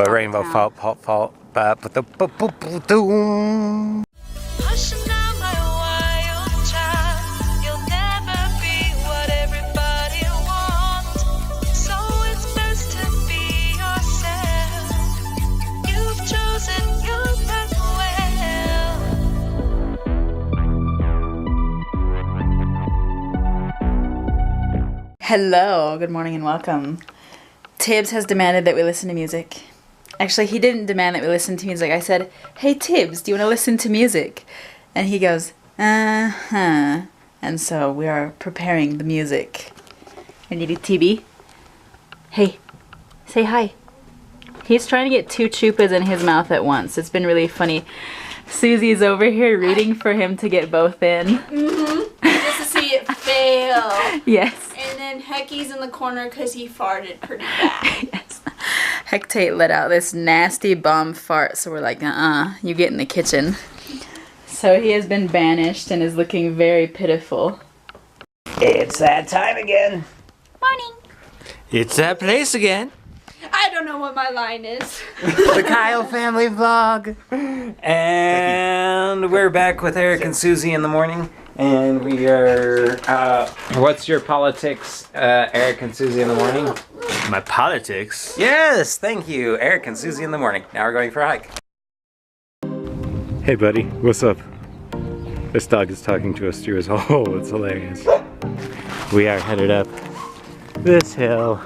But rainbow fault, but the doom. Hello, good morning and welcome. Tibbs has demanded that we listen to music. Actually, he didn't demand that we listen to music. I said, hey Tibbs, do you want to listen to music? And he goes, uh-huh. And so we are preparing the music. I need a TV. Hey, say hi. He's trying to get two chupas in his mouth at once. It's been really funny. Susie's over here rooting for him to get both in. Mm-hmm. Just to see it fail. Yes. And then Hecky's in the corner because he farted pretty bad. Yes. Hectate let out this nasty bomb fart, so we're like, you get in the kitchen. So he has been banished and is looking very pitiful. It's that time again. Morning. It's that place again. I don't know what my line is. The Kyle family vlog. And we're back with Eric and Suzie in the morning. And we are, what's your politics, Eric and Suzie in the morning? My politics? Yes, thank you, Eric and Suzie in the morning. Now we're going for a hike. Hey buddy, what's up? This dog is talking to us through his hole, it's hilarious. We are headed up this hill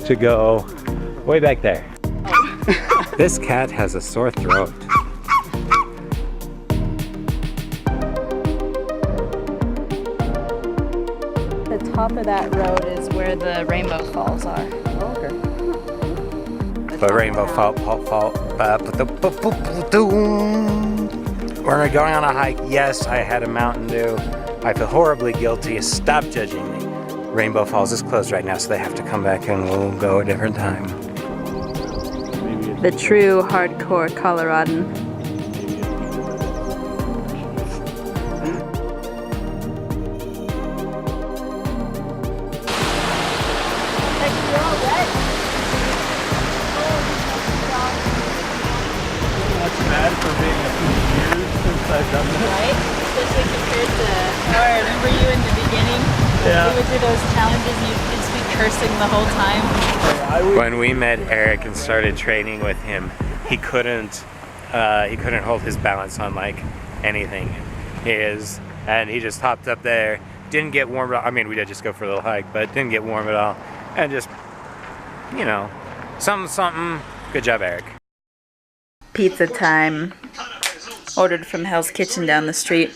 to go way back there. This cat has a sore throat. The top of that road is where the Rainbow Falls are. Okay. But rainbow fault, but the doom. We're going on a hike. Yes, I had a Mountain Dew. I feel horribly guilty. Stop judging me. Rainbow Falls is closed right now, so they have to come back and we'll go a different time. The true hardcore Coloradan. That's bad for being a few years since I've done this. Right? Especially compared to, I remember you in the beginning? Yeah. You would do those challenges and you'd just be cursing the whole time. When we met Eric and started training with him, he couldn't hold his balance on like anything. And he just hopped up there, didn't get warm at all. I mean, we did just go for a little hike, but didn't get warm at all. And just, you know, something. Good job, Eric. Pizza time. Ordered from Hell's Kitchen down the street.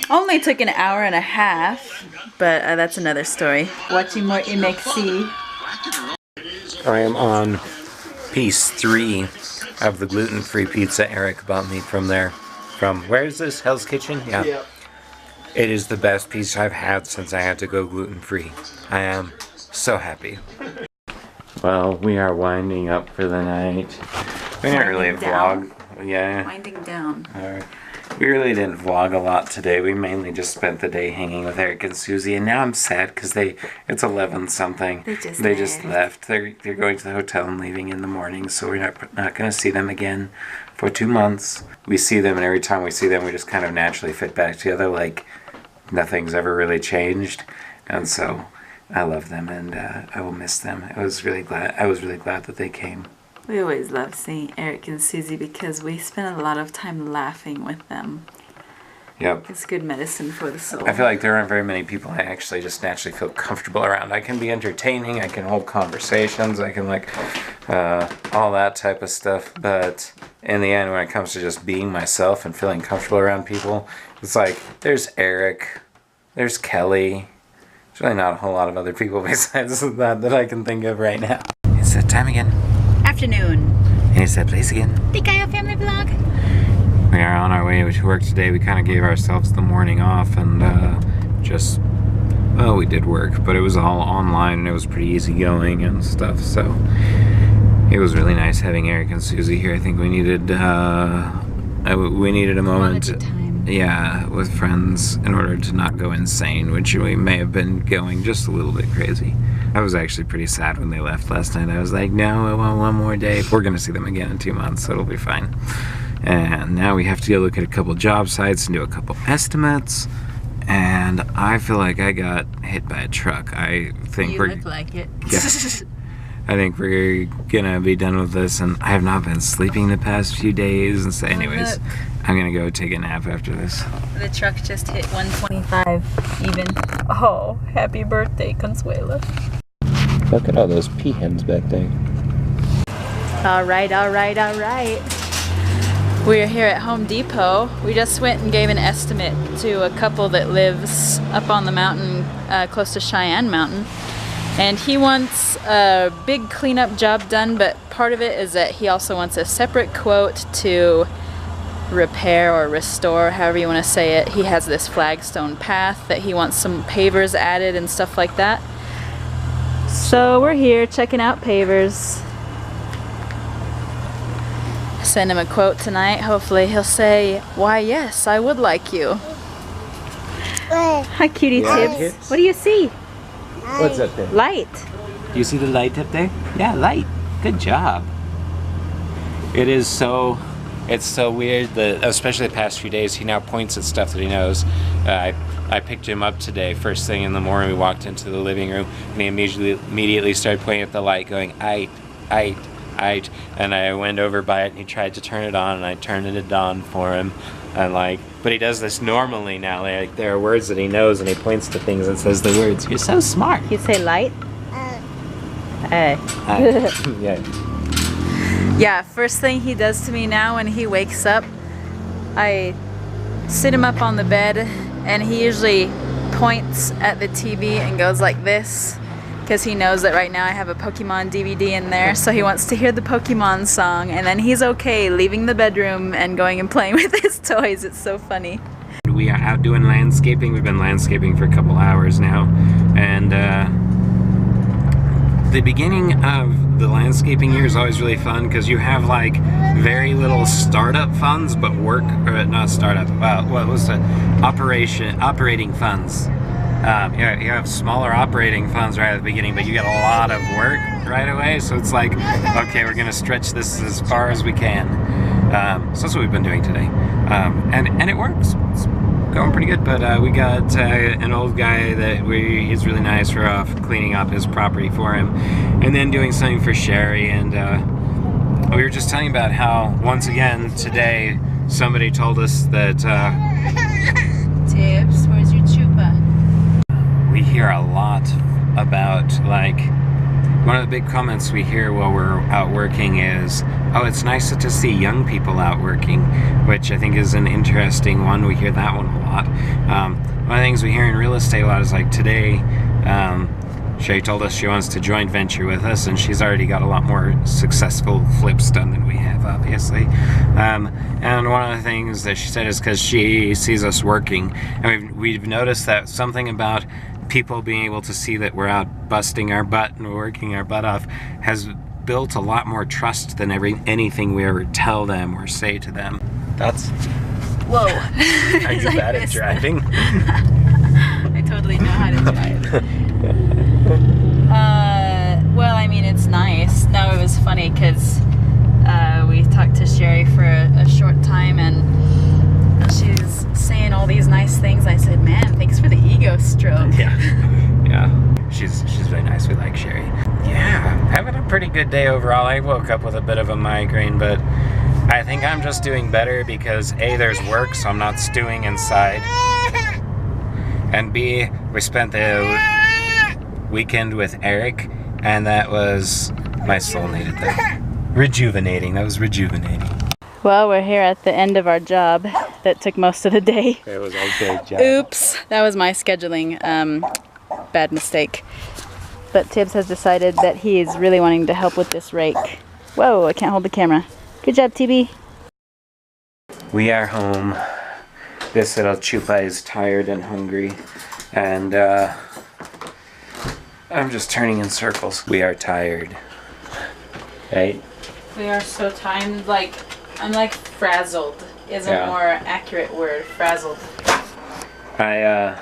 Only took an hour and a half, but that's another story. Watching more MXC. I am on piece 3 of the gluten-free pizza Eric bought me from there. Where is this? Hell's Kitchen? Yeah. Yep. It is the best pizza I've had since I had to go gluten-free. I am so happy. Well, we are winding up for the night. We didn't really vlog. Yeah. Winding down. Alright. We really didn't vlog a lot today. We mainly just spent the day hanging with Eric and Suzie, and now I'm sad because it's 11 something. They just left. They're going to the hotel and leaving in the morning, so we're not going to see them again for 2 months. We see them, and every time we see them, we just kind of naturally fit back together, like nothing's ever really changed. And so I love them, and I will miss them. I was really glad that they came. We always love seeing Eric and Suzie because we spend a lot of time laughing with them. Yep. It's good medicine for the soul. I feel like there aren't very many people I actually just naturally feel comfortable around. I can be entertaining, I can hold conversations, I can all that type of stuff. But in the end, when it comes to just being myself and feeling comfortable around people, it's like there's Eric, there's Kelly. There's really not a whole lot of other people besides that I can think of right now. It's that time again. Afternoon. And it's that place again. The Kyle family vlog. We are on our way to work today. We kind of gave ourselves the morning off and we did work, but it was all online and it was pretty easy going and stuff, so it was really nice having Eric and Suzie here. I think we needed a moment. Yeah, with friends in order to not go insane, which we may have been going just a little bit crazy. I was actually pretty sad when they left last night. I was like, no, I want one more day. We're going to see them again in 2 months, so it'll be fine. And now we have to go look at a couple job sites and do a couple estimates. And I feel like I got hit by a truck. I think You look like it. Yeah. I think we're gonna be done with this, and I have not been sleeping the past few days. And so, anyways, I'm gonna go take a nap after this. The truck just hit 125 even. Oh, happy birthday, Consuela. Look at all those peahens back there. All right. We're here at Home Depot. We just went and gave an estimate to a couple that lives up on the mountain, close to Cheyenne Mountain. And he wants a big cleanup job done, but part of it is that he also wants a separate quote to repair or restore, however you want to say it. He has this flagstone path that he wants some pavers added and stuff like that. So we're here checking out pavers. Send him a quote tonight. Hopefully he'll say, why yes, I would like you. Hi cutie Tibbs. What do you see? What's up there? Light. Do you see the light up there? Yeah, light. Good job. It's so weird that, especially the past few days, he now points at stuff that he knows. I picked him up today, first thing in the morning. We walked into the living room, and he immediately started pointing at the light, going, "Aight, aight, aight." And I went over by it, and he tried to turn it on, and I turned it on for him. And but he does this normally now. Like, there are words that he knows, and he points to things and says the words. You're so smart. You say light? Hey. Yeah. Yeah, first thing he does to me now when he wakes up, I sit him up on the bed, and he usually points at the TV and goes like this, because he knows that right now I have a Pokemon DVD in there, so he wants to hear the Pokemon song, and then he's okay leaving the bedroom and going and playing with his toys. It's so funny. We are out doing landscaping. We've been landscaping for a couple hours now, and the beginning of the landscaping year is always really fun because you have like very little startup funds, but not startup. What was the operating funds? You have smaller operating funds right at the beginning, but you get a lot of work right away. So it's like, okay, we're gonna stretch this as far as we can. So that's what we've been doing today, and it works. It's going pretty good. But we got an old guy that he's really nice. We're off cleaning up his property for him, and then doing something for Sherry. And we were just telling about how once again today somebody told us that. Tibbs, where's your chupa? We hear a lot about, like, one of the big comments we hear while we're out working is, oh, it's nice to see young people out working, which I think is an interesting one. We hear that one a lot. One of the things we hear in real estate a lot is, like, today, Sherry told us she wants to joint venture with us, and she's already got a lot more successful flips done than we have, obviously. And one of the things that she said is because she sees us working, and we've noticed that something about people being able to see that we're out busting our butt and working our butt off has built a lot more trust than anything we ever tell them or say to them. That's... Whoa. Are you bad at driving? I totally know how to drive. Well, I mean, it's nice. No, it was funny because we talked to Sherry for a short time, and she's saying all these nice things. I said, man, thanks for the ego stroke. Yeah. She's very nice. We like Sherry. Yeah, having a pretty good day overall. I woke up with a bit of a migraine, but I think I'm just doing better because A, there's work, so I'm not stewing inside. And B, we spent the weekend with Eric, and that was, my soul needed that. Rejuvenating. That was rejuvenating. Well, we're here at the end of our job that took most of the day. It was a great job. Oops, that was my scheduling bad mistake. But Tibbs has decided that he is really wanting to help with this rake. Whoa, I can't hold the camera. Good job, TB. We are home. This little chupa is tired and hungry, and I'm just turning in circles. We are tired. Right? We are so tired, I'm like frazzled is a more accurate word, frazzled. I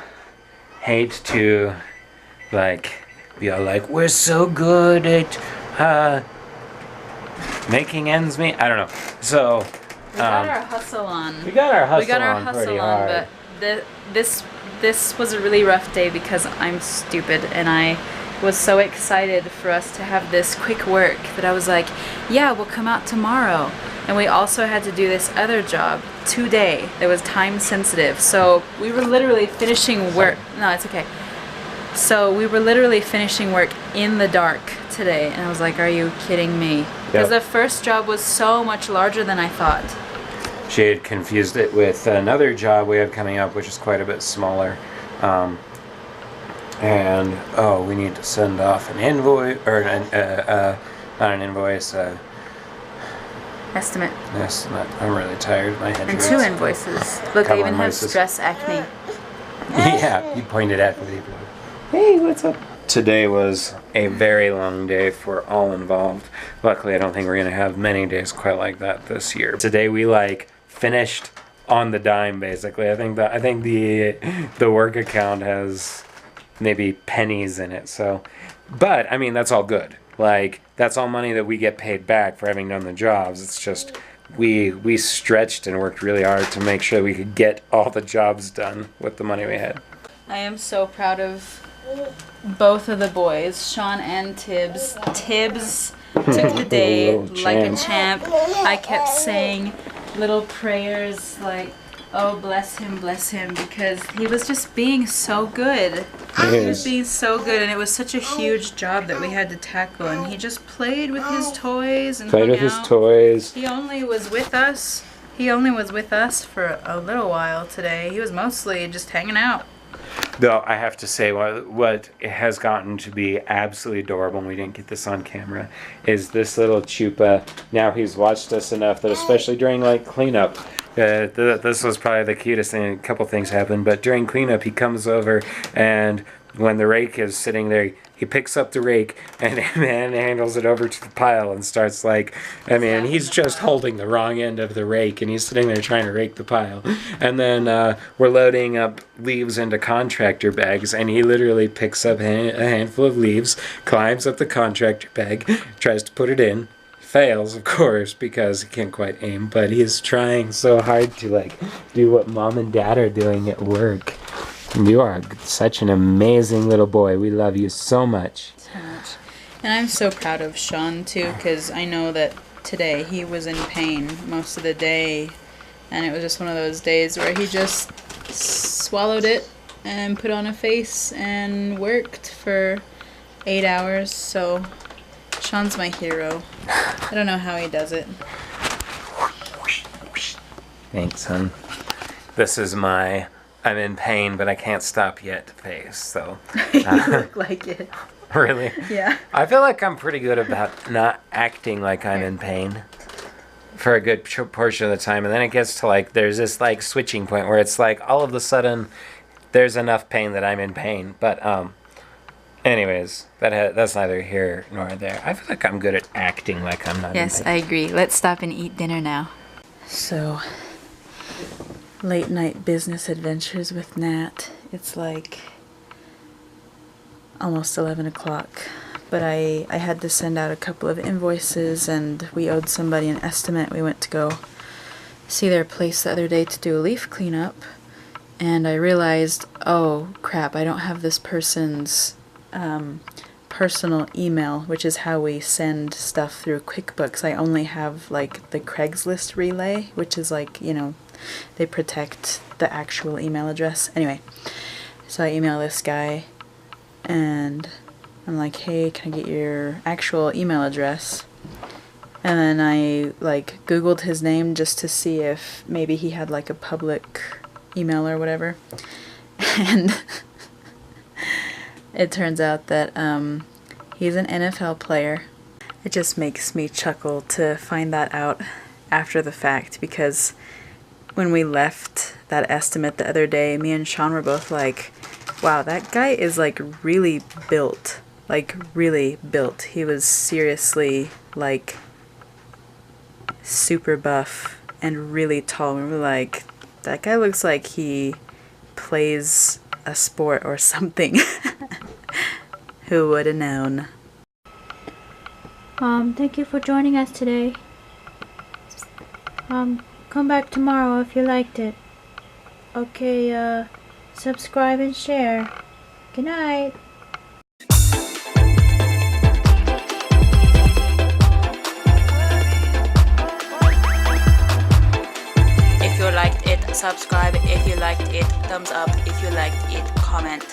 hate to be all like, we're so good at making ends meet. I don't know. So we got our hustle on. We got our hustle pretty hard. But this was a really rough day because I'm stupid and I was so excited for us to have this quick work that I was like, yeah, we'll come out tomorrow. And we also had to do this other job today that was time sensitive. So we were literally finishing work. No, it's okay. So we were literally finishing work in the dark today. And I was like, are you kidding me? Because the first job was so much larger than I thought. She had confused it with another job we have coming up, which is quite a bit smaller. And, we need to send off an invoice, or not an invoice, Estimate. I'm really tired. My head hurts. And 2 invoices. Look, I even have stress acne. Yeah, you pointed at me. Hey, what's up? Today was a very long day for all involved. Luckily, I don't think we're going to have many days quite like that this year. Today we finished on the dime, basically. I think the work account has maybe pennies in it. So, but I mean, that's all good. That's all money that we get paid back for having done the jobs. It's just we stretched and worked really hard to make sure we could get all the jobs done with the money we had. I am so proud of both of the boys, Sean and Tibbs. Tibbs took the day like a champ. I kept saying little prayers like, oh, bless him, because he was just being so good. He was being so good, and it was such a huge job that we had to tackle, and he just played with his toys and hung out. He only was with us. For a little while today. He was mostly just hanging out. Though I have to say, what has gotten to be absolutely adorable, and we didn't get this on camera, is this little Chupa. Now he's watched us enough that, especially during cleanup, this was probably the cutest thing. A couple things happened, but during cleanup, he comes over, and when the rake is sitting there, he picks up the rake and handles it over to the pile and starts he's just holding the wrong end of the rake and he's sitting there trying to rake the pile. And then we're loading up leaves into contractor bags and he literally picks up a handful of leaves, climbs up the contractor bag, tries to put it in, fails, of course, because he can't quite aim, but he's trying so hard to do what mom and dad are doing at work. You are such an amazing little boy. We love you so much. So much. And I'm so proud of Sean, too, because I know that today he was in pain most of the day. And it was just one of those days where he just swallowed it and put on a face and worked for 8 hours. So Sean's my hero. I don't know how he does it. Thanks, hon. This is my I'm in pain, but I can't stop yet face, so. You look like it. Really? Yeah. I feel like I'm pretty good about not acting like I'm in pain for a good portion of the time, and then it gets to there's this switching point where it's all of a sudden there's enough pain that I'm in pain, but anyways, that's neither here nor there. I feel like I'm good at acting like I'm not in pain. Yes, I agree. Let's stop and eat dinner now. So, late night business adventures with Nat. It's almost 11 o'clock, but I had to send out a couple of invoices and we owed somebody an estimate. We went to go see their place the other day to do a leaf cleanup, and I realized, oh crap, I don't have this person's personal email, which is how we send stuff through QuickBooks. I only have the Craigslist relay, which is they protect the actual email address. Anyway, so I email this guy and I'm like, hey, can I get your actual email address? And then I Googled his name just to see if maybe he had a public email or whatever. And it turns out that he's an NFL player. It just makes me chuckle to find that out after the fact, because when we left that estimate the other day, me and Sean were both wow, that guy is really built. Really built. He was seriously super buff and really tall. We were that guy looks like he plays a sport or something. Who would have known? Thank you for joining us today. Come back tomorrow if you liked it. Okay, subscribe and share. Good night. If you liked it, subscribe. If you liked it, thumbs up. If you liked it, comment.